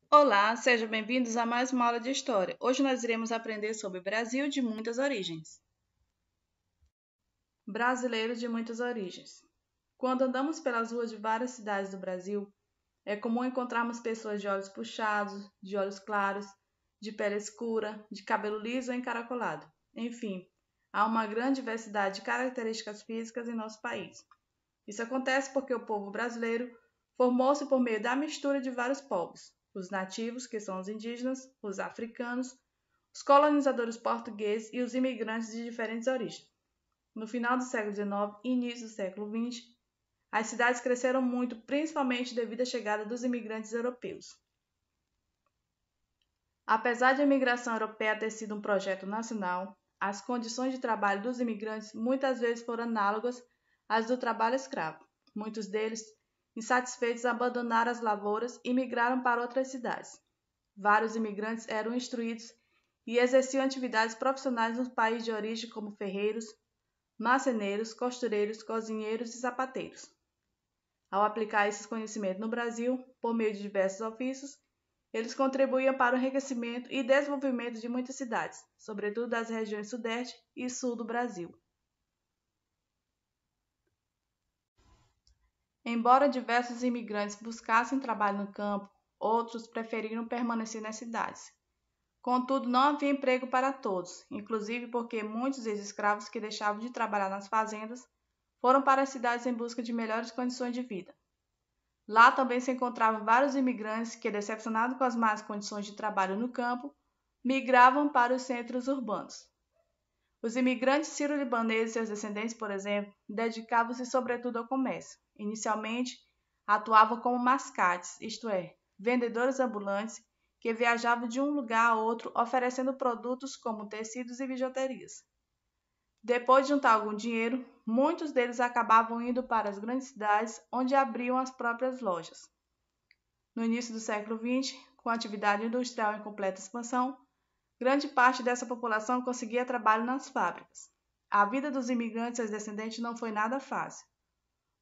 Olá, sejam bem-vindos a mais uma aula de História. Hoje nós iremos aprender sobre Brasil de muitas origens. Brasileiros de muitas origens. Quando andamos pelas ruas de várias cidades do Brasil, é comum encontrarmos pessoas de olhos puxados, de olhos claros, de pele escura, de cabelo liso ou encaracolado. Enfim, há uma grande diversidade de características físicas em nosso país. Isso acontece porque o povo brasileiro formou-se por meio da mistura de vários povos: os nativos, que são os indígenas, os africanos, os colonizadores portugueses e os imigrantes de diferentes origens. No final do século XIX e início do século XX, as cidades cresceram muito, principalmente devido à chegada dos imigrantes europeus. Apesar de a imigração europeia ter sido um projeto nacional, as condições de trabalho dos imigrantes muitas vezes foram análogas às do trabalho escravo. Muitos deles, insatisfeitos, abandonaram as lavouras e migraram para outras cidades. Vários imigrantes eram instruídos e exerciam atividades profissionais no país de origem, como ferreiros, marceneiros, costureiros, cozinheiros e sapateiros. Ao aplicar esses conhecimentos no Brasil, por meio de diversos ofícios, eles contribuíam para o enriquecimento e desenvolvimento de muitas cidades, sobretudo das regiões Sudeste e Sul do Brasil. Embora diversos imigrantes buscassem trabalho no campo, outros preferiram permanecer nas cidades. Contudo, não havia emprego para todos, inclusive porque muitos ex-escravos que deixavam de trabalhar nas fazendas foram para as cidades em busca de melhores condições de vida. Lá também se encontravam vários imigrantes que, decepcionados com as más condições de trabalho no campo, migravam para os centros urbanos. Os imigrantes sírio-libaneses e seus descendentes, por exemplo, dedicavam-se sobretudo ao comércio. Inicialmente, atuavam como mascates, isto é, vendedores ambulantes que viajavam de um lugar a outro oferecendo produtos como tecidos e bijuterias. Depois de juntar algum dinheiro, muitos deles acabavam indo para as grandes cidades, onde abriam as próprias lojas. No início do século XX, com a atividade industrial em completa expansão, grande parte dessa população conseguia trabalho nas fábricas. A vida dos imigrantes e seus descendentes não foi nada fácil.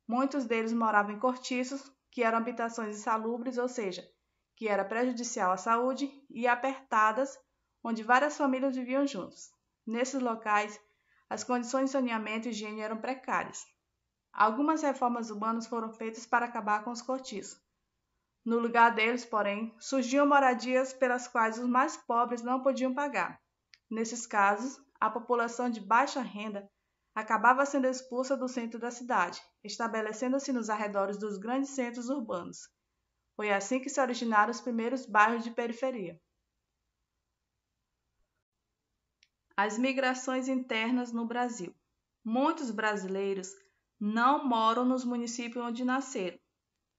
Muitos deles moravam em cortiços, que eram habitações insalubres, ou seja, que era prejudicial à saúde, e apertadas, onde várias famílias viviam juntas. Nesses locais, as condições de saneamento e higiene eram precárias. Algumas reformas urbanas foram feitas para acabar com os cortiços. No lugar deles, porém, surgiam moradias pelas quais os mais pobres não podiam pagar. Nesses casos, a população de baixa renda acabava sendo expulsa do centro da cidade, estabelecendo-se nos arredores dos grandes centros urbanos. Foi assim que se originaram os primeiros bairros de periferia. As migrações internas no Brasil. Muitos brasileiros não moram nos municípios onde nasceram,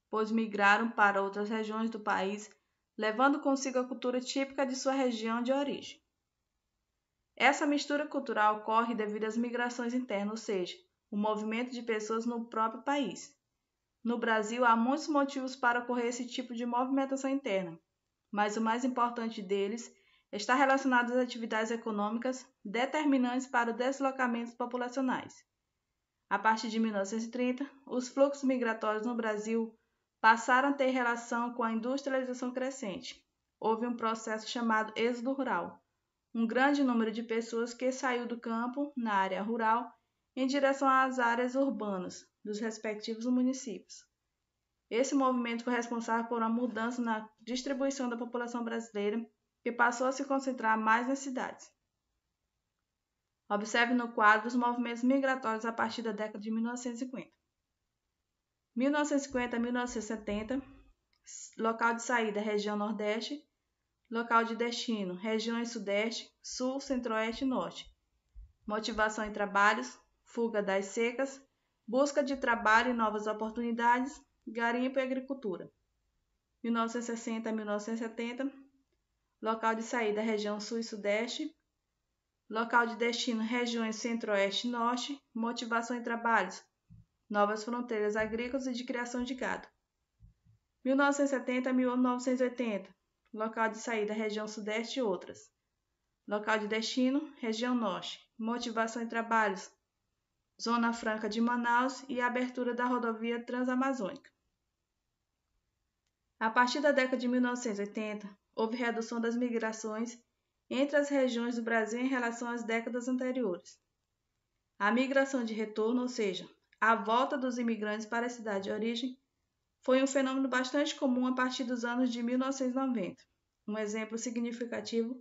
pois migraram para outras regiões do país, levando consigo a cultura típica de sua região de origem. Essa mistura cultural ocorre devido às migrações internas, ou seja, o movimento de pessoas no próprio país. No Brasil, há muitos motivos para ocorrer esse tipo de movimentação interna, mas o mais importante deles está relacionado às atividades econômicas determinantes para os deslocamentos populacionais. A partir de 1930, os fluxos migratórios no Brasil passaram a ter relação com a industrialização crescente. Houve um processo chamado êxodo rural, um grande número de pessoas que saiu do campo, na área rural, em direção às áreas urbanas dos respectivos municípios. Esse movimento foi responsável por uma mudança na distribuição da população brasileira, que passou a se concentrar mais nas cidades. Observe no quadro os movimentos migratórios a partir da década de 1950. 1950 a 1970, local de saída região Nordeste, local de destino regiões Sudeste, Sul, Centro-Oeste e Norte. Motivação em trabalhos, fuga das secas, busca de trabalho e novas oportunidades, garimpo e agricultura. 1960 a 1970, local de saída região Sul e Sudeste, local de destino regiões Centro-Oeste e Norte, motivação em trabalhos, novas fronteiras agrícolas e de criação de gado. 1970 a 1980, local de saída região Sudeste e outras. Local de destino, região Norte. Motivação em trabalhos, Zona Franca de Manaus e a abertura da rodovia Transamazônica. A partir da década de 1980, houve redução das migrações entre as regiões do Brasil em relação às décadas anteriores. A migração de retorno, ou seja, a volta dos imigrantes para a cidade de origem, foi um fenômeno bastante comum a partir dos anos de 1990. Um exemplo significativo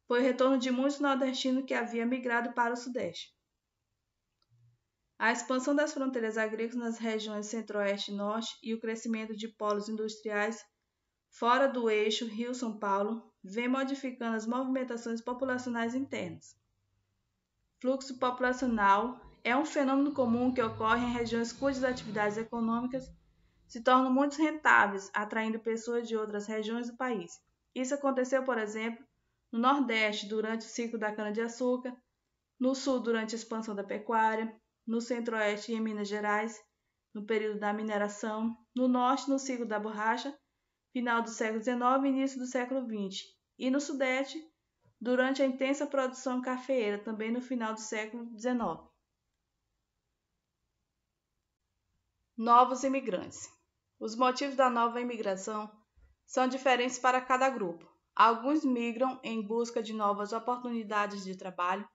foi o retorno de muitos nordestinos que haviam migrado para o Sudeste. A expansão das fronteiras agrícolas nas regiões Centro-Oeste e Norte e o crescimento de polos industriais fora do eixo Rio-São Paulo vem modificando as movimentações populacionais internas. Fluxo populacional é um fenômeno comum que ocorre em regiões cujas atividades econômicas se tornam muito rentáveis, atraindo pessoas de outras regiões do país. Isso aconteceu, por exemplo, no Nordeste durante o ciclo da cana-de-açúcar, no Sul durante a expansão da pecuária, no Centro-Oeste e em Minas Gerais, no período da mineração, no Norte no ciclo da borracha, final do século XIX e início do século XX, e no Sudeste durante a intensa produção cafeeira, também no final do século XIX. Novos imigrantes. Os motivos da nova imigração são diferentes para cada grupo. Alguns migram em busca de novas oportunidades de trabalho,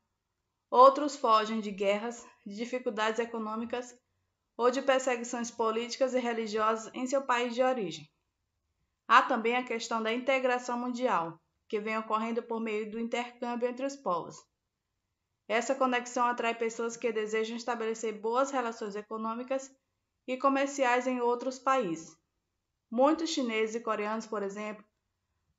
outros fogem de guerras, de dificuldades econômicas ou de perseguições políticas e religiosas em seu país de origem. Há também a questão da integração mundial, que vem ocorrendo por meio do intercâmbio entre os povos. Essa conexão atrai pessoas que desejam estabelecer boas relações econômicas e comerciais em outros países. Muitos chineses e coreanos, por exemplo,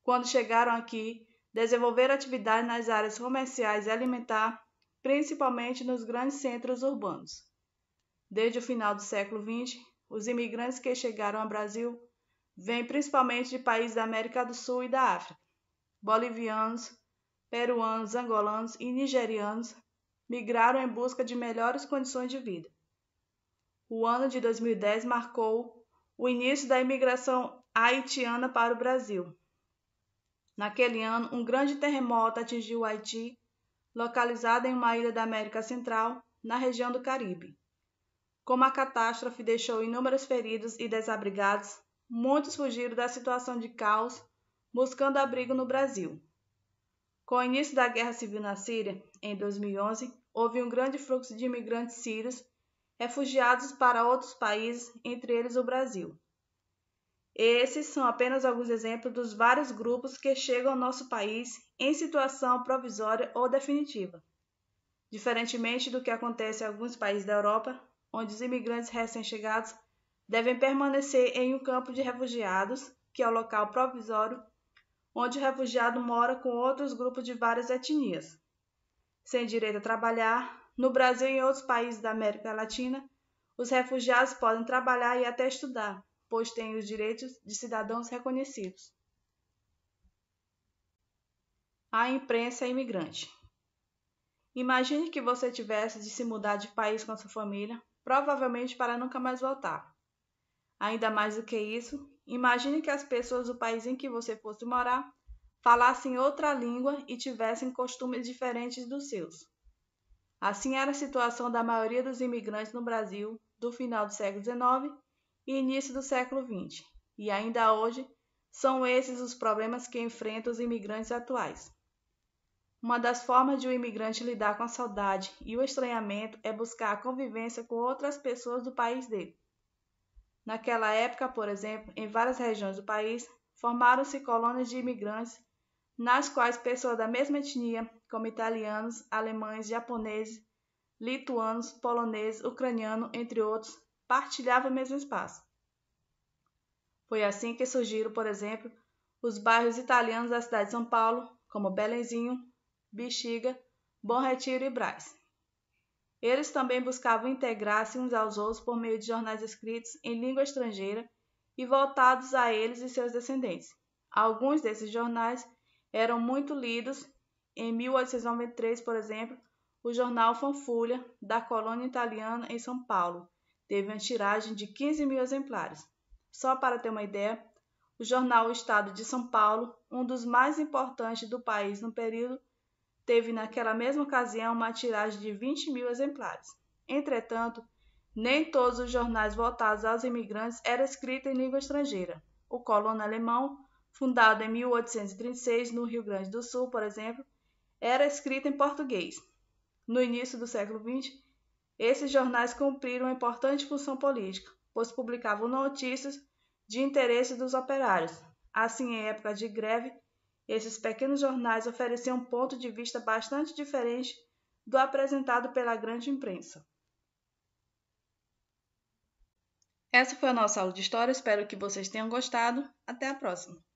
quando chegaram aqui, desenvolveram atividades nas áreas comerciais e alimentar, principalmente nos grandes centros urbanos. Desde o final do século XX, os imigrantes que chegaram ao Brasil vêm principalmente de países da América do Sul e da África. Bolivianos, peruanos, angolanos e nigerianos migraram em busca de melhores condições de vida. O ano de 2010 marcou o início da imigração haitiana para o Brasil. Naquele ano, um grande terremoto atingiu o Haiti, localizado em uma ilha da América Central, na região do Caribe. Como a catástrofe deixou inúmeros feridos e desabrigados, muitos fugiram da situação de caos, buscando abrigo no Brasil. Com o início da Guerra Civil na Síria, em 2011, houve um grande fluxo de imigrantes sírios refugiados para outros países, entre eles o Brasil. Esses são apenas alguns exemplos dos vários grupos que chegam ao nosso país em situação provisória ou definitiva. Diferentemente do que acontece em alguns países da Europa, onde os imigrantes recém-chegados devem permanecer em um campo de refugiados, que é o local provisório, onde o refugiado mora com outros grupos de várias etnias. Sem direito a trabalhar, no Brasil e em outros países da América Latina, os refugiados podem trabalhar e até estudar, pois têm os direitos de cidadãos reconhecidos. A imprensa imigrante. Imagine que você tivesse de se mudar de país com sua família, provavelmente para nunca mais voltar. Ainda mais do que isso, imagine que as pessoas do país em que você fosse morar falassem outra língua e tivessem costumes diferentes dos seus. Assim era a situação da maioria dos imigrantes no Brasil do final do século XIX e início do século XX, e ainda hoje são esses os problemas que enfrentam os imigrantes atuais. Uma das formas de o imigrante lidar com a saudade e o estranhamento é buscar a convivência com outras pessoas do país dele. Naquela época, por exemplo, em várias regiões do país, formaram-se colônias de imigrantes, nas quais pessoas da mesma etnia, como italianos, alemães, japoneses, lituanos, poloneses, ucranianos, entre outros, partilhavam o mesmo espaço. Foi assim que surgiram, por exemplo, os bairros italianos da cidade de São Paulo, como Belenzinho, Bexiga, Bom Retiro e Brás. Eles também buscavam integrar-se uns aos outros por meio de jornais escritos em língua estrangeira e voltados a eles e seus descendentes. Alguns desses jornais eram muito lidos. Em 1893, por exemplo, o jornal Fanfolha, da colônia italiana em São Paulo, teve uma tiragem de 15 mil exemplares. Só para ter uma ideia, o jornal O Estado de São Paulo, um dos mais importantes do país no período, teve naquela mesma ocasião uma tiragem de 20 mil exemplares. Entretanto, nem todos os jornais voltados aos imigrantes eram escritos em língua estrangeira. O Colono Alemão, fundado em 1836 no Rio Grande do Sul, por exemplo, era escrito em português. No início do século XX, esses jornais cumpriram uma importante função política, pois publicavam notícias de interesse dos operários. Assim, em época de greve, esses pequenos jornais ofereciam um ponto de vista bastante diferente do apresentado pela grande imprensa. Essa foi a nossa aula de história, espero que vocês tenham gostado. Até a próxima!